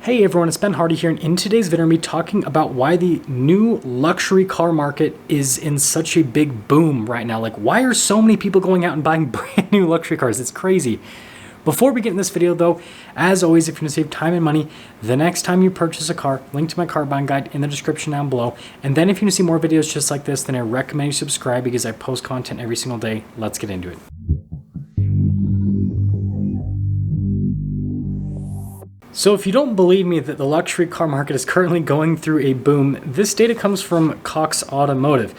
Hey everyone, it's Ben Hardy here, and in today's video I'm going to be talking about why the new luxury car market is in such a big boom right now. Like, why are so many people going out and buying brand new luxury cars? It's crazy. Before we get in this video though, as always, if you want to save time and money, the next time you purchase a car, link to my car buying guide in the description down below. And then if you want to see more videos just like this, then I recommend you subscribe because I post content every single day. Let's get into it. So if you don't believe me that the luxury car market is currently going through a boom, this data comes from Cox Automotive.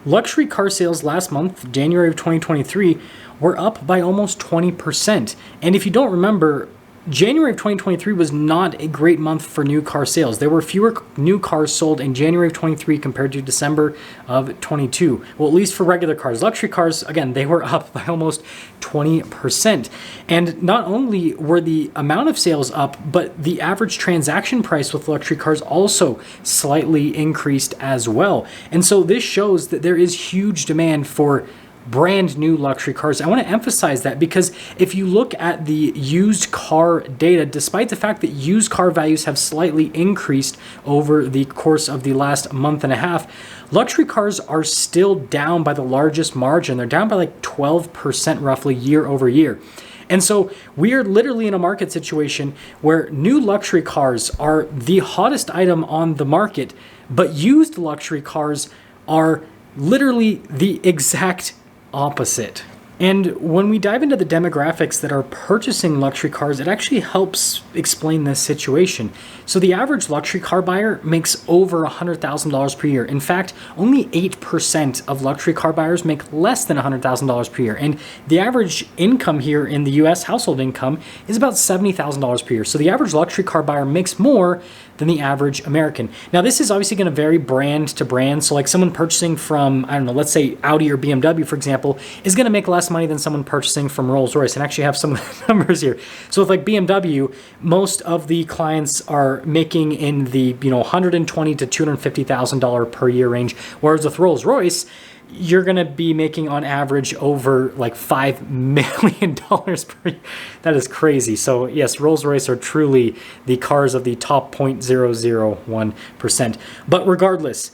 Luxury car sales last month, January of 2023, were up by almost 20%. And if you don't remember, January of 2023 was not a great month for new car sales. There were fewer new cars sold in January of 23 compared to December of 22. Well, at least for regular cars. Luxury cars, again, they were up by almost 20%. And not only were the amount of sales up, but the average transaction price with luxury cars also slightly increased as well. And so this shows that there is huge demand for brand new luxury cars. I want to emphasize that because if you look at the used car data, despite the fact that used car values have slightly increased over the course of the last month and a half, luxury cars are still down by the largest margin. They're down by like 12% roughly year over year. And so we are literally in a market situation where new luxury cars are the hottest item on the market, but used luxury cars are literally the exact opposite. And when we dive into the demographics that are purchasing luxury cars, it actually helps explain this situation. So the average luxury car buyer makes over $100,000 per year. In fact, only 8% of luxury car buyers make less than $100,000 per year. And the average income here in the US household income is about $70,000 per year. So the average luxury car buyer makes more than the average American. Now, this is obviously going to vary brand to brand. So like someone purchasing from, I don't know, let's say Audi or BMW, for example, is going to make less money than someone purchasing from Rolls-Royce, and actually have some of the numbers here. So with like BMW, most of the clients are making in the $120,000 to $250,000 per year range, whereas with Rolls-Royce, you're going to be making on average over like $5 million per year. That is crazy. So yes, Rolls-Royce are truly the cars of the top 0.001%. But regardless,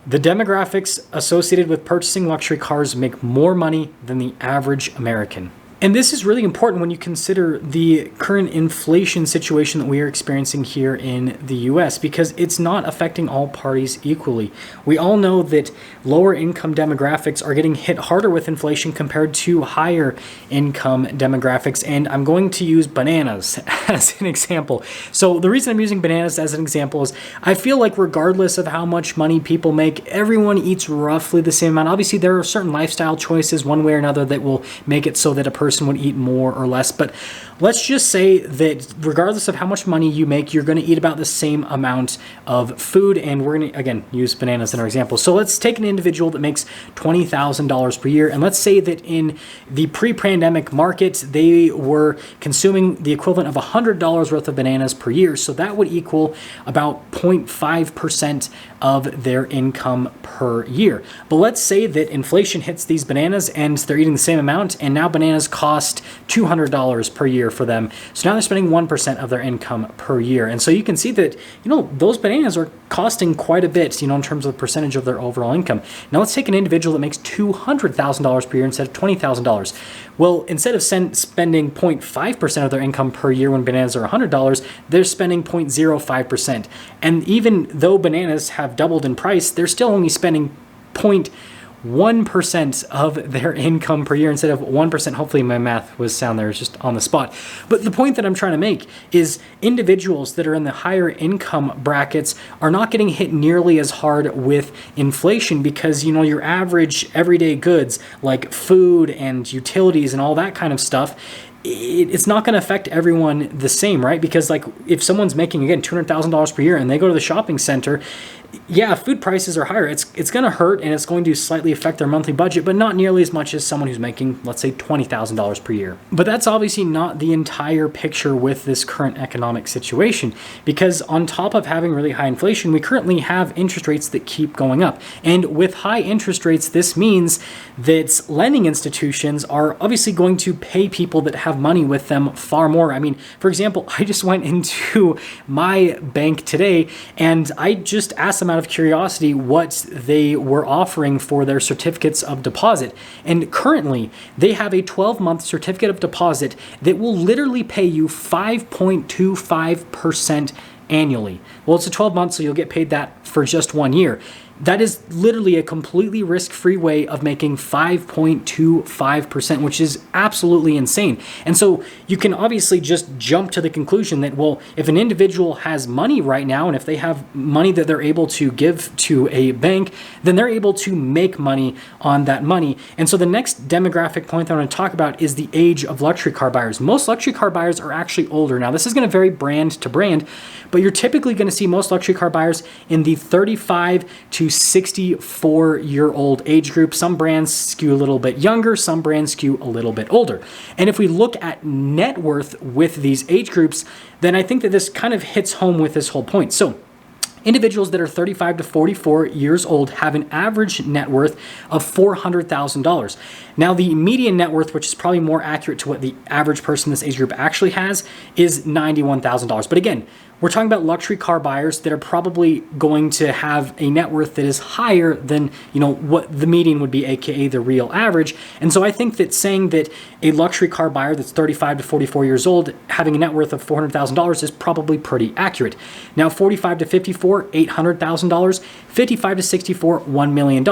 the demographics associated with purchasing luxury cars make more money than the average American. And this is really important when you consider the current inflation situation that we are experiencing here in the US, because it's not affecting all parties equally. We all know that lower income demographics are getting hit harder with inflation compared to higher income demographics. And I'm going to use bananas as an example. So the reason I'm using bananas as an example is I feel like regardless of how much money people make, everyone eats roughly the same amount. Obviously, there are certain lifestyle choices one way or another that will make it so that a person would eat more or less, but let's just say that regardless of how much money you make, you're going to eat about the same amount of food. And we're going to, again, use bananas in our example. So let's take an individual that makes $20,000 per year, and let's say that in the pre-pandemic market, they were consuming the equivalent of $100 worth of bananas per year. So that would equal about 0.5% of their income per year. But let's say that inflation hits these bananas and they're eating the same amount, and now bananas cost $200 per year for them. So now they're spending 1% of their income per year. And so you can see that, those bananas are costing quite a bit, in terms of the percentage of their overall income. Now let's take an individual that makes $200,000 per year instead of $20,000. Well, instead of spending 0.5% of their income per year when bananas are $100, they're spending 0.05%. And even though bananas have doubled in price, they're still only spending 0.1% of their income per year instead of 1%. Hopefully my math was sound there, it's just on the spot. But the point that I'm trying to make is individuals that are in the higher income brackets are not getting hit nearly as hard with inflation because, your average everyday goods like food and utilities and all that kind of stuff, it's not going to affect everyone the same, right? Because like if someone's making, again, $200,000 per year and they go to the shopping center, yeah, food prices are higher. It's going to hurt and it's going to slightly affect their monthly budget, but not nearly as much as someone who's making, let's say, $20,000 per year. But that's obviously not the entire picture with this current economic situation, because on top of having really high inflation, we currently have interest rates that keep going up. And with high interest rates, this means that lending institutions are obviously going to pay people that have money with them far more. I mean, for example, I just went into my bank today and I just asked them out of curiosity what they were offering for their certificates of deposit. And currently, they have a 12-month certificate of deposit that will literally pay you 5.25% annually. Well, it's a 12 months, so you'll get paid that for just 1 year. That is literally a completely risk-free way of making 5.25%, which is absolutely insane. And so you can obviously just jump to the conclusion that, well, if an individual has money right now, and if they have money that they're able to give to a bank, then they're able to make money on that money. And so the next demographic point that I want to talk about is the age of luxury car buyers. Most luxury car buyers are actually older. Now, this is going to vary brand to brand, but you're typically going to see most luxury car buyers in the 35 to 64-year-old age group. Some brands skew a little bit younger, some brands skew a little bit older. And if we look at net worth with these age groups, then I think that this kind of hits home with this whole point. So individuals that are 35 to 44 years old have an average net worth of $400,000. Now, the median net worth, which is probably more accurate to what the average person in this age group actually has, is $91,000. But again, we're talking about luxury car buyers that are probably going to have a net worth that is higher than, what the median would be, aka the real average. And so I think that saying that a luxury car buyer that's 35 to 44 years old having a net worth of $400,000 is probably pretty accurate. Now, 45 to 54, $800,000, 55 to 64, $1 million.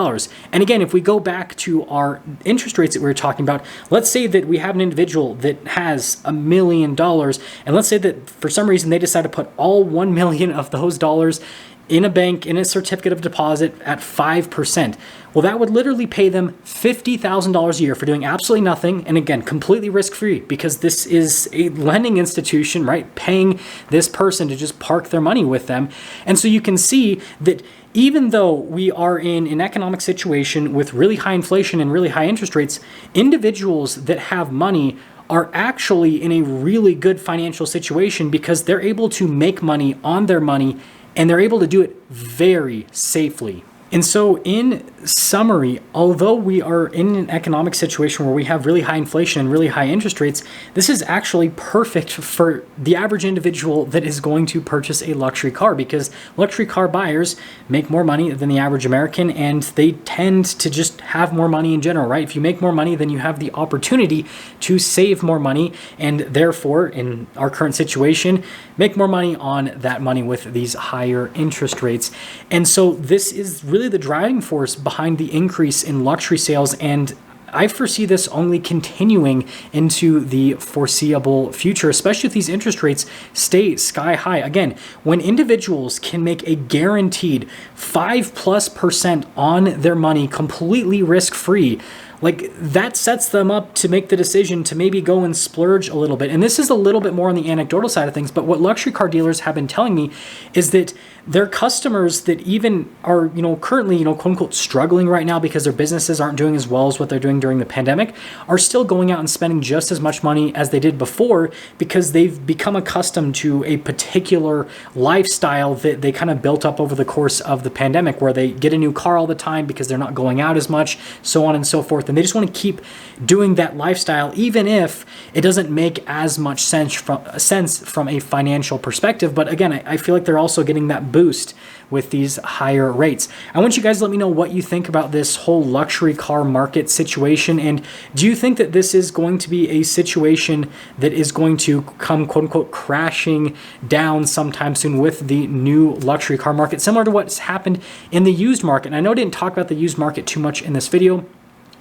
And again, if we go back to our interest rates that we were talking about, let's say that we have an individual that has $1 million, and let's say that for some reason they decide to put all 1 million of those dollars in a bank, in a certificate of deposit at 5%. Well, that would literally pay them $50,000 a year for doing absolutely nothing. And again, completely risk-free, because this is a lending institution, right? Paying this person to just park their money with them. And so you can see that even though we are in an economic situation with really high inflation and really high interest rates, individuals that have money are actually in a really good financial situation because they're able to make money on their money, and they're able to do it very safely. And so in summary, although we are in an economic situation where we have really high inflation and really high interest rates, this is actually perfect for the average individual that is going to purchase a luxury car, because luxury car buyers make more money than the average American, and they tend to just have more money in general, right? If you make more money, then you have the opportunity to save more money, and therefore, in our current situation, make more money on that money with these higher interest rates. And so this is really the driving force behind the increase in luxury sales, and I foresee this only continuing into the foreseeable future, especially if these interest rates stay sky high. Again, when individuals can make a guaranteed 5+% on their money completely risk-free, like, that sets them up to make the decision to maybe go and splurge a little bit. And this is a little bit more on the anecdotal side of things, but what luxury car dealers have been telling me is that their customers that even are, currently, quote unquote, struggling right now because their businesses aren't doing as well as what they're doing during the pandemic, are still going out and spending just as much money as they did before, because they've become accustomed to a particular lifestyle that they kind of built up over the course of the pandemic, where they get a new car all the time because they're not going out as much, so on and so forth. And they just want to keep doing that lifestyle, even if it doesn't make as much sense from a financial perspective. But again, I feel like they're also getting that boost with these higher rates. I want you guys to let me know what you think about this whole luxury car market situation. And do you think that this is going to be a situation that is going to come, quote unquote, crashing down sometime soon with the new luxury car market, similar to what's happened in the used market? And I know I didn't talk about the used market too much in this video.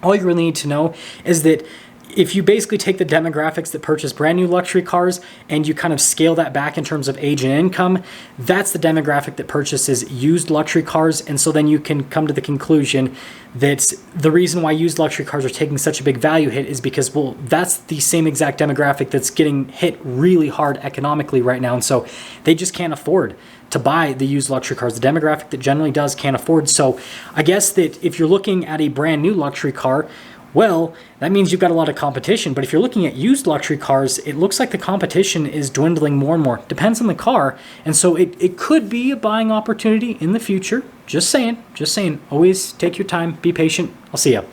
All you really need to know is that if you basically take the demographics that purchase brand new luxury cars and you kind of scale that back in terms of age and income, that's the demographic that purchases used luxury cars. And so then you can come to the conclusion that the reason why used luxury cars are taking such a big value hit is because, well, that's the same exact demographic that's getting hit really hard economically right now. And so they just can't afford to buy the used luxury cars. The demographic that generally does can't afford. So I guess that if you're looking at a brand new luxury car, well, that means you've got a lot of competition. But if you're looking at used luxury cars, it looks like the competition is dwindling more and more. Depends on the car. And so it could be a buying opportunity in the future. Just saying. Always take your time. Be patient. I'll see you.